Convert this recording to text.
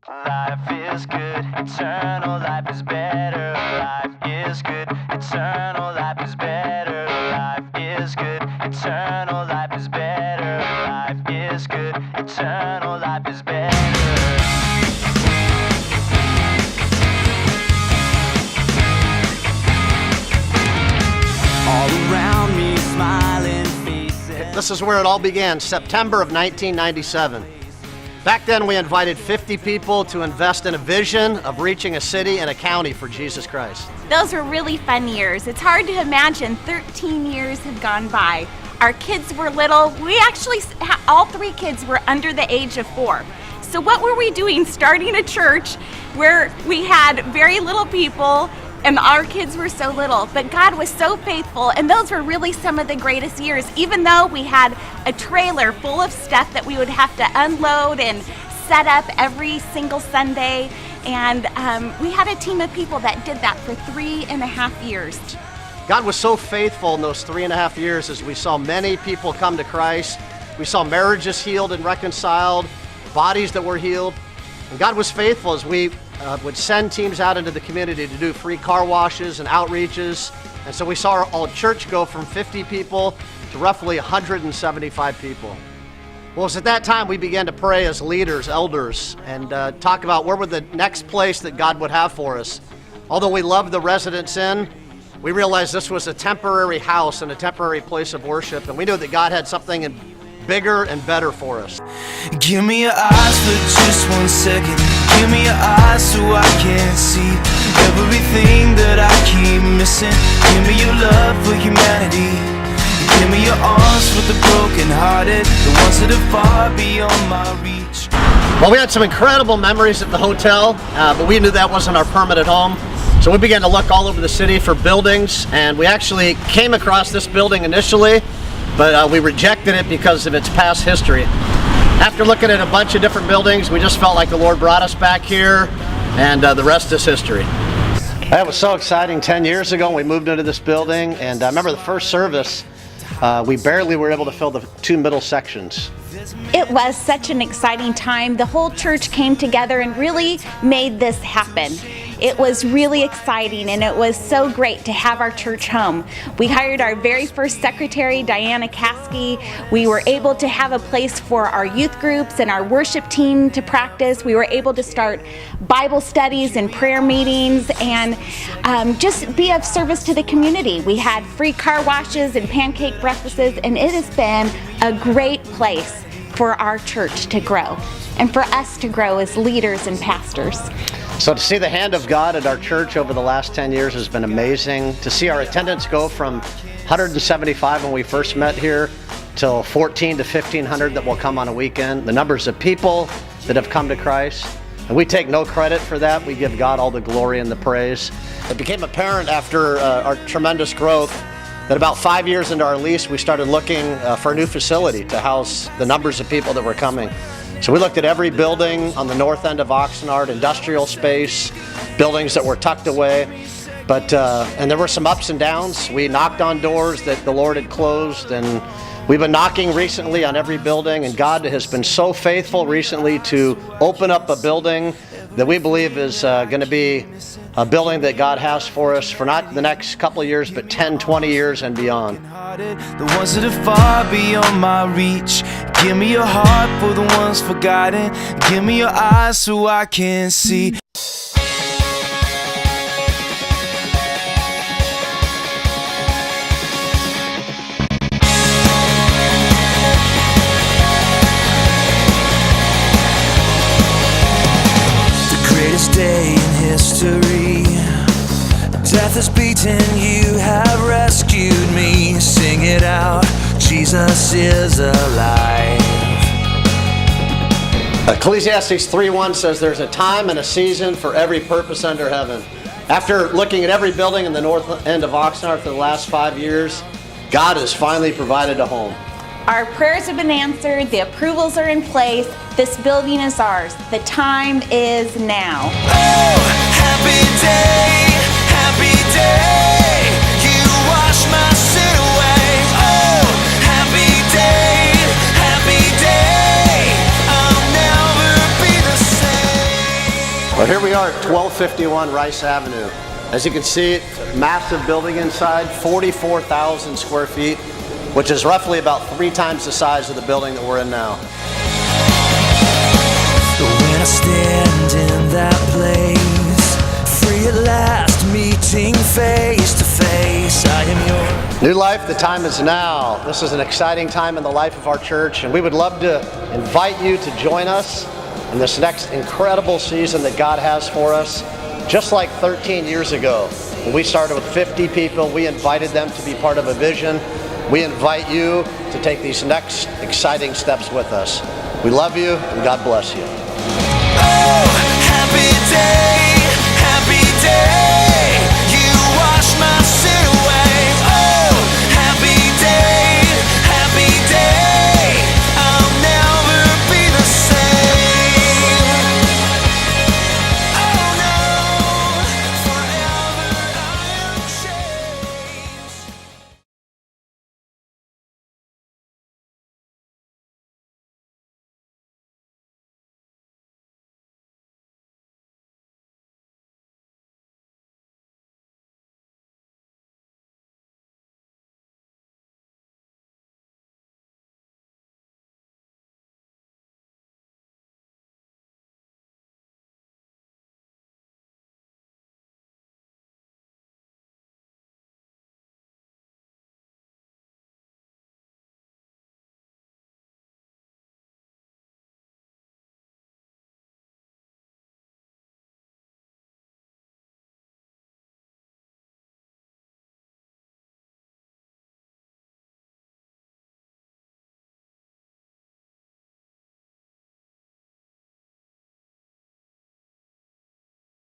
Life is good, eternal life is better. Life is good, eternal life is better. Life is good, eternal life is better. Life is good, eternal life is better. All around me, smiling faces. This is where it all began, September of 1997. Back then, we invited 50 people to invest in a vision of reaching a city and a county for Jesus Christ. Those were really fun years. It's hard to imagine 13 years have gone by. Our kids were little. We actually, all three kids were under the age of 4. So what were we doing starting a church where we had very little people and our kids were so little? But God was so faithful, and those were really some of the greatest years. Even though we had a trailer full of stuff that we would have to unload and set up every single Sunday, and we had a team of people that did that for 3.5 years. God was so faithful in those 3.5 years as we saw many people come to Christ. We saw marriages healed and reconciled, bodies that were healed. And God was faithful as we would send teams out into the community to do free car washes and outreaches. And so we saw our church go from 50 people to roughly 175 people. Well, it was at that time we began to pray as leaders, elders, and talk about where would the next place that God would have for us. Although we loved the Residence Inn, we realized this was a temporary house and a temporary place of worship, and we knew that God had something bigger and better for us. Give me your eyes for just 1 second. Give me your eyes so I can see everything that I keep missing. Give me your love for humanity. Give me your arms for the brokenhearted, the ones that are far beyond my reach. Well, we had some incredible memories at the hotel, but we knew that wasn't our permanent home. So we began to look all over the city for buildings, and we actually came across this building initially, but we rejected it because of its past history. After looking at a bunch of different buildings, we just felt like the Lord brought us back here, and the rest is history. That was so exciting. 10 years ago, we moved into this building, and I remember the first service, we barely were able to fill the 2 middle sections. It was such an exciting time. The whole church came together and really made this happen. It was really exciting, and it was so great to have our church home. We hired our very first secretary, Diana Caskey. We were able to have a place for our youth groups and our worship team to practice. We were able to start Bible studies and prayer meetings and just be of service to the community. We had free car washes and pancake breakfasts, and it has been a great place for our church to grow and for us to grow as leaders and pastors. So to see the hand of God at our church over the last 10 years has been amazing. To see our attendance go from 175 when we first met here till 14 to 1,500 that will come on a weekend. The numbers of people that have come to Christ. And we take no credit for that. We give God all the glory and the praise. It became apparent after our tremendous growth that about 5 years into our lease, we started looking for a new facility to house the numbers of people that were coming. So we looked at every building on the north end of Oxnard, industrial space, buildings that were tucked away. And there were some ups and downs. We knocked on doors that the Lord had closed, and we've been knocking recently on every building, and God has been so faithful recently to open up a building that we believe is going to be a building that God has for us for not the next couple of years, but 10, 20 years and beyond. The ones that are far beyond my reach. Give me your heart for the ones forgotten. Give me your eyes so I can see. Day in history, death has beaten, you have rescued me. Sing it out, Jesus is alive. Ecclesiastes 3:1 says there's a time and a season for every purpose under heaven. After looking at every building in the north end of Oxnard for the last 5 years, God has finally provided a home. Our prayers have been answered, the approvals are in place, this building is ours. The time is now. Oh, happy day, you wash my sin away. Oh, happy day, I'll never be the same. Well, here we are at 1251 Rice Avenue. As you can see, massive building inside, 44,000 square feet, which is roughly about 3 times the size of the building that we're in now. When I stand in that place, free at last, meeting face to face, I am yours. New life, the time is now. This is an exciting time in the life of our church, and we would love to invite you to join us in this next incredible season that God has for us. Just like 13 years ago, when we started with 50 people, we invited them to be part of a vision. We invite you to take these next exciting steps with us. We love you, and God bless you. Oh, happy day.